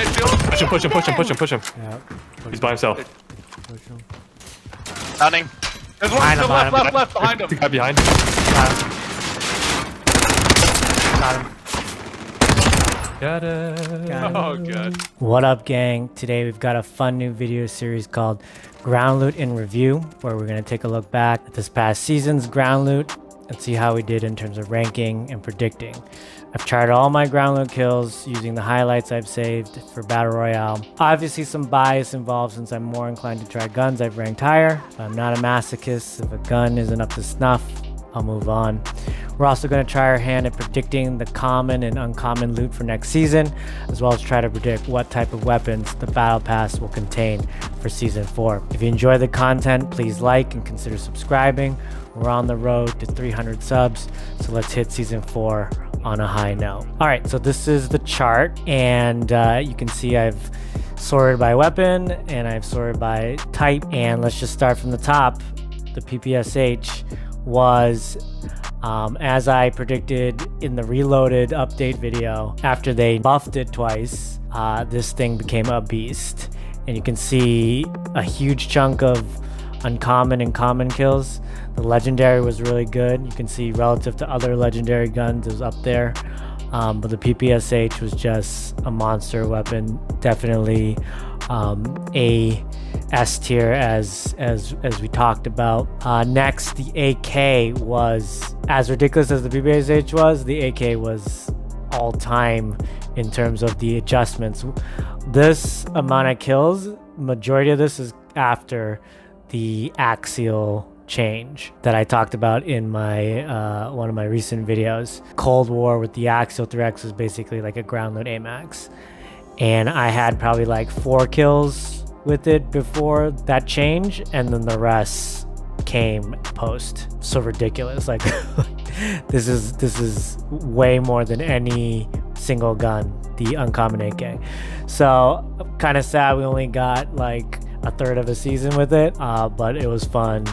Nice shield. Push him. Yeah. He's by himself. Push him. Downing. There's one Behind to him, the behind left behind The him. guy behind. Got him. Got it. Oh, good. What up, gang? Today we've got a fun new video series called Ground Loot in Review, where we're going to take a look back at this past season's ground loot and see how we did in terms of ranking and predicting. I've tried all my ground loot kills using the highlights I've saved for Battle Royale. Obviously some bias involved since I'm more inclined to try guns I've ranked higher. I'm not a masochist. If a gun isn't up to snuff, I'll move on. We're also going to try our hand at predicting the common and uncommon loot for next season, as well as try to predict what type of weapons the Battle Pass will contain for Season 4. If you enjoy the content, please like and consider subscribing. We're on the road to 300 subs, so let's hit Season 4 on a high note. All right, so this is the chart, and you can see I've sorted by weapon, and I've sorted by type, and let's just start from the top. The PPSH was as I predicted in the Reloaded update video. After they buffed it twice, this thing became a beast, and you can see a huge chunk of uncommon and common kills. The legendary was really good. You can see relative to other legendary guns, it was up there. But the PPSH was just a monster weapon. Definitely a S tier as we talked about. Next, the AK was as ridiculous as the PPSH was. The AK was all time in terms of the adjustments. This amount of kills, majority of this is after the axial change that I talked about in my one of my recent videos. Cold War with the axial 3x was basically like a ground loot AMAX, and I had probably like 4 kills with it before that change, and then the rest came post. So ridiculous. Like this is way more than any single gun, the uncommon AK. So kind of sad we only got like a third of a season with it, but it was fun.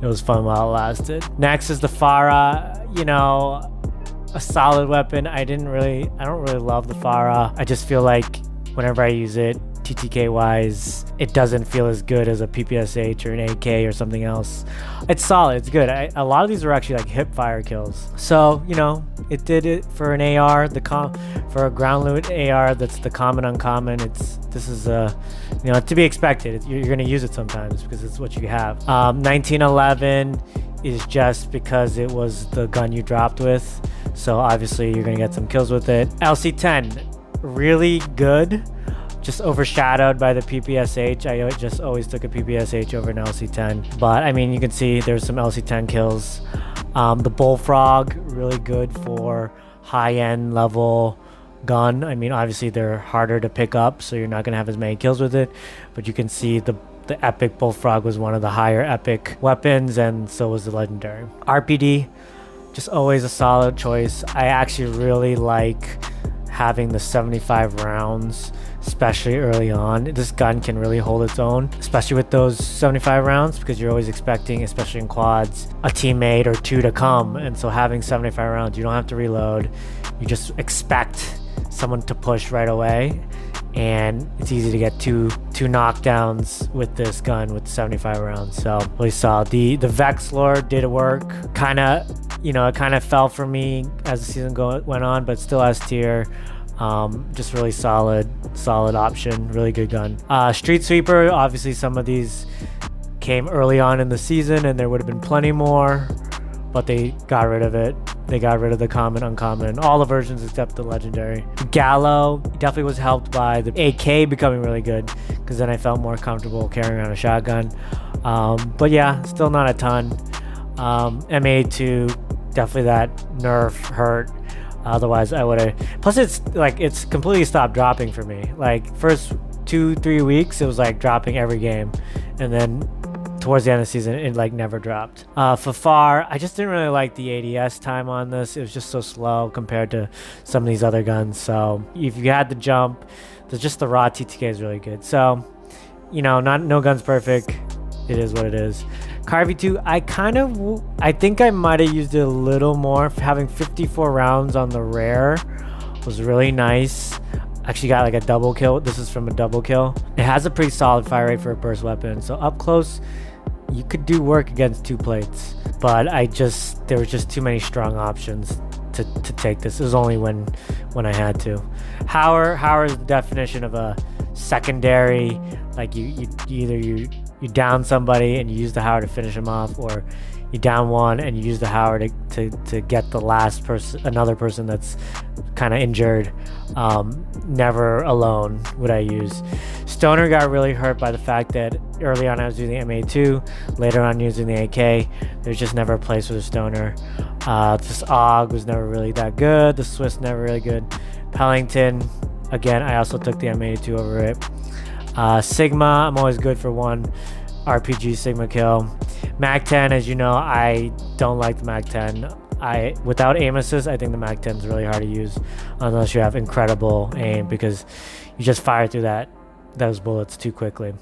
It was fun while it lasted. Next is the Farah. You know, a solid weapon. I don't really love the Farah. I just feel like whenever I use it, TTK wise, it doesn't feel as good as a PPSH or an AK or something else. It's solid, it's good. A lot of these are actually like hip fire kills. So, you know, it did it for an AR, for a ground loot AR that's the common uncommon. This is you know, to be expected. You're gonna use it sometimes because it's what you have. 1911 is just because it was the gun you dropped with. So obviously you're gonna get some kills with it. LC10, really good. Just overshadowed by the PPSH. I just always took a PPSH over an LC10. But I mean, you can see there's some LC10 kills. The Bullfrog, really good for high-end level gun. I mean, obviously they're harder to pick up, so you're not gonna have as many kills with it. But you can see the epic Bullfrog was one of the higher epic weapons, and so was the legendary. RPD, just always a solid choice. I actually really like having the 75 rounds, especially early on. This gun can really hold its own, especially with those 75 rounds, because you're always expecting, especially in quads, a teammate or two to come. And so having 75 rounds, you don't have to reload. You just expect someone to push right away, and it's easy to get two knockdowns with this gun with 75 rounds. So really solid. The Vex Lord did work. You know, it kind of fell for me as the season went on, but still S tier. Just really solid option, really good gun. Street Sweeper, obviously some of these came early on in the season and there would have been plenty more, but they got rid of it. They got rid of the common, uncommon, all the versions except the legendary. Gallo definitely was helped by the AK becoming really good, because then I felt more comfortable carrying around a shotgun. But yeah, still not a ton. M82, definitely that nerf hurt. Otherwise I would have. Plus it's completely stopped dropping for me. Like first 2-3 weeks it was like dropping every game, and then towards the end of the season it like never dropped. Fafar, I just didn't really like the ADS time on this. It was just so slow compared to some of these other guns. So if you had the jump, just the raw TTK is really good. So, you know, no gun's perfect. It is what it is. Carvey 2, I think I might have used it a little more. Having 54 rounds on the rare was really nice. Actually got like a double kill. This is from a double kill. It has a pretty solid fire rate for a burst weapon. So up close, you could do work against 2 plates. But there was just too many strong options to take this. It was only when I had to. Howard is the definition of a secondary. Like you down somebody and you use the Howard to finish him off, or you down one and you use the Howard to get the last person, another person that's kind of injured. Never alone would I use. Stoner got really hurt by the fact that early on I was using the MA2, later on using the AK. There's just never a place for the Stoner. This AUG was never really that good. The Swiss never really good. Pellington, again, I also took the M82 over it. Sigma, I'm always good for one RPG Sigma kill. Mag-10, as you know, I don't like the Mag-10. Without aim assist, I think the Mag-10 is really hard to use unless you have incredible aim, because you just fire through those bullets too quickly.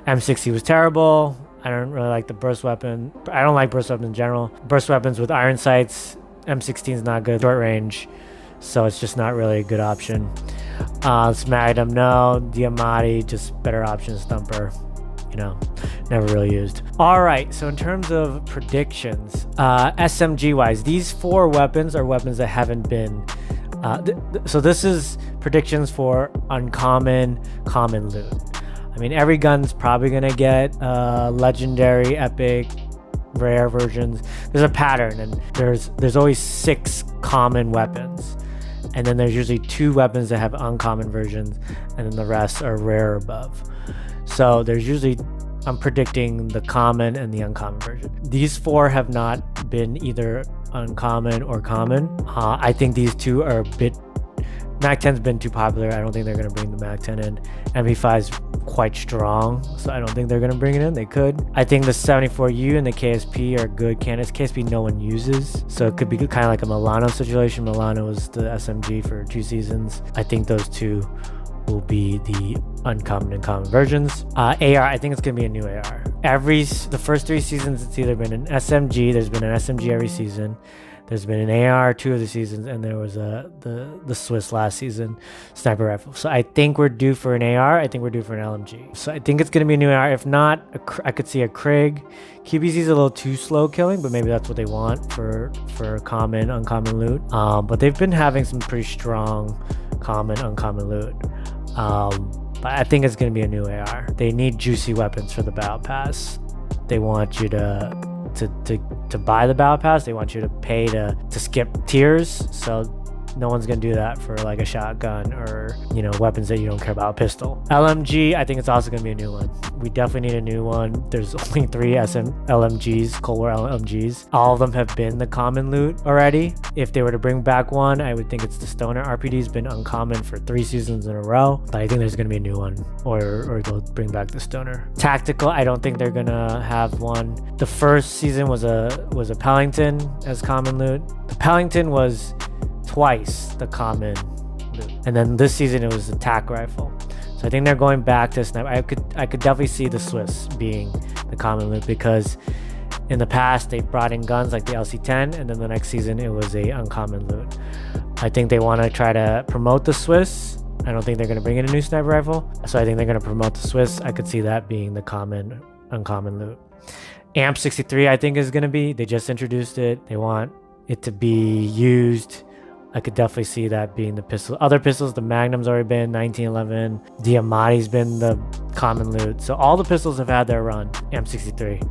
M60 was terrible. I don't really like the burst weapon. I don't like burst weapons in general. Burst weapons with iron sights, M16 is not good short range, so it's just not really a good option. It's Magnum, no. Diamatti, just better option. Stumper, never really used. All right, so in terms of predictions, SMG wise, these 4 weapons are weapons that haven't been so this is predictions for uncommon, common loot. I mean, every gun's probably gonna get legendary, epic, rare versions. There's a pattern, and there's always 6 common weapons, and then there's usually 2 weapons that have uncommon versions, and then the rest are rare or above. So there's usually, I'm predicting the common and the uncommon version. These 4 have not been either uncommon or common. I think these 2 are a bit, Mag-10's been too popular. I don't think they're going to bring the Mag-10 in. MP5's quite strong, so I don't think they're going to bring it in. They could. I think the 74U and the KSP are good candidates. KSP no one uses, so it could be kind of like a Milano situation. Milano was the SMG for 2 seasons. I think those 2 will be the uncommon and common versions. AR, I think it's gonna be a new AR. The first 3 seasons, it's either been an SMG. There's been an SMG every season. There's been an AR 2 of the seasons, and there was the Swiss last season sniper rifle. So I think we're due for an AR. I think we're due for an LMG. So I think it's gonna be a new AR. If not, I could see a Krig. QBZ is a little too slow killing, but maybe that's what they want for common, uncommon loot. But they've been having some pretty strong common, uncommon loot. But I think it's going to be a new AR. They need juicy weapons for the battle pass. They want you to buy the battle pass. They want you to pay to skip tiers. So no one's going to do that for like a shotgun or, weapons that you don't care about. A pistol. LMG, I think it's also going to be a new one. We definitely need a new one. There's only 3 LMGs, Cold War LMGs. All of them have been the common loot already. If they were to bring back one, I would think it's the Stoner. RPD's been uncommon for 3 seasons in a row, but I think there's going to be a new one, or they'll bring back the Stoner. Tactical, I don't think they're going to have one. The first season was a Pellington as common loot. The Pellington was twice the common loot, and then this season it was the tac rifle. So I think they're going back to sniper. I could definitely see the Swiss being the common loot, because in the past they brought in guns like the LC10, and then the next season it was a uncommon loot. I think they want to try to promote the Swiss. I don't think they're going to bring in a new sniper rifle, so I think they're going to promote the Swiss. I could see that being the common, uncommon loot. AMP 63 I think is going to be, they just introduced it. They want it to be used. I could definitely see that being the pistol. Other pistols, the Magnum's already been 1911. Diamatti's been the common loot. So all the pistols have had their run. M63.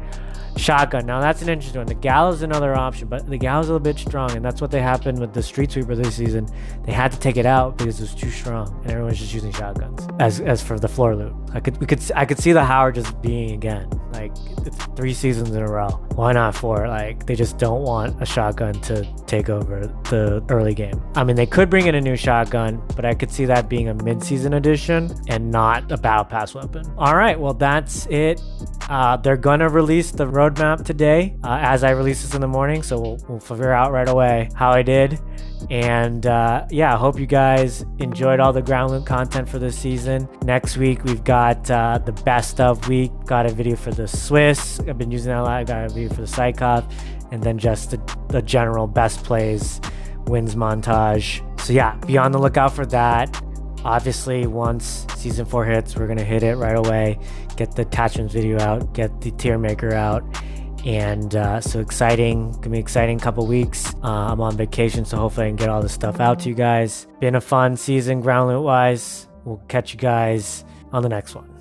Shotgun. Now that's an interesting one. The Gallow's another option, but the Gallow's a little bit strong, and that's what they happened with the Street Sweeper this season. They had to take it out because it was too strong, and everyone's just using shotguns. As for the floor loot, I could see the Howard just being again. Like, it's 3 seasons in a row. Why not 4? Like, they just don't want a shotgun to take over the early game. I mean, they could bring in a new shotgun, but I could see that being a mid-season addition and not a battle pass weapon. All right, well, that's it. They're gonna release the roadmap today as I release this in the morning, so we'll figure out right away how I did. And yeah, I hope you guys enjoyed all the ground loot content for this season. Next week we've got the best of week. Got a video for the Swiss. I've been using that a lot. I got a video for the Psychoth, and then just the general best plays, wins montage. So yeah, be on the lookout for that. Obviously, once season 4 hits, we're gonna hit it right away, get the attachments video out, get the tier maker out, and so exciting. Gonna be exciting couple weeks. I'm on vacation, so hopefully I can get all this stuff out to you guys. Been a fun season ground loot wise. We'll catch you guys on the next one.